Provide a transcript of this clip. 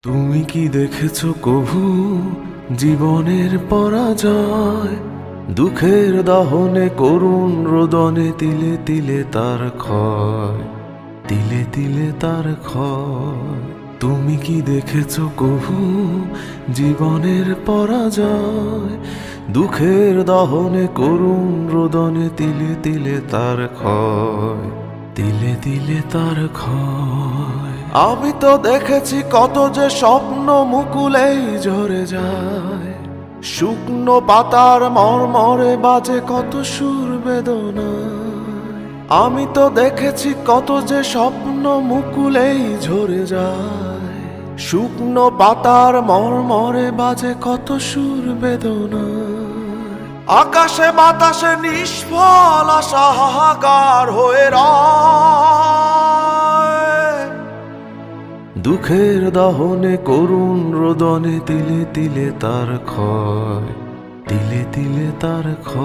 তুমি কি দেখেছো কভু জীবনের পরাজয়? দুঃখের দহনে করুণ রোদনে তিলে তিলে তার ক্ষয়, তিলে তিলে তার ক্ষয়। তুমি কি দেখেছো কভু জীবনের পরাজয়? দুঃখের দহনে করুণ রোদনে তিলে তিলে তার ক্ষয়, তিলে তিলে তার ক্ষয়। আমি তো দেখেছি কত যে স্বপ্ন মুকুলেই ঝরে যায়, শুকনো পাতার মরমরে বাজে কত সুর বেদনায়। আমি তো দেখেছি কত যে স্বপ্ন মুকুলেই ঝরে যায়, শুকনো পাতার মরমরে বাজে কত সুর বেদনায়। আকাশে বাতাসে নিষ্ফল আশা হাহাকার হয়ে রয়, দুঃখের দহনে করুণ রোদনে তিলে তিলে তার ক্ষয়, তিলে তিলে তার ক্ষয়।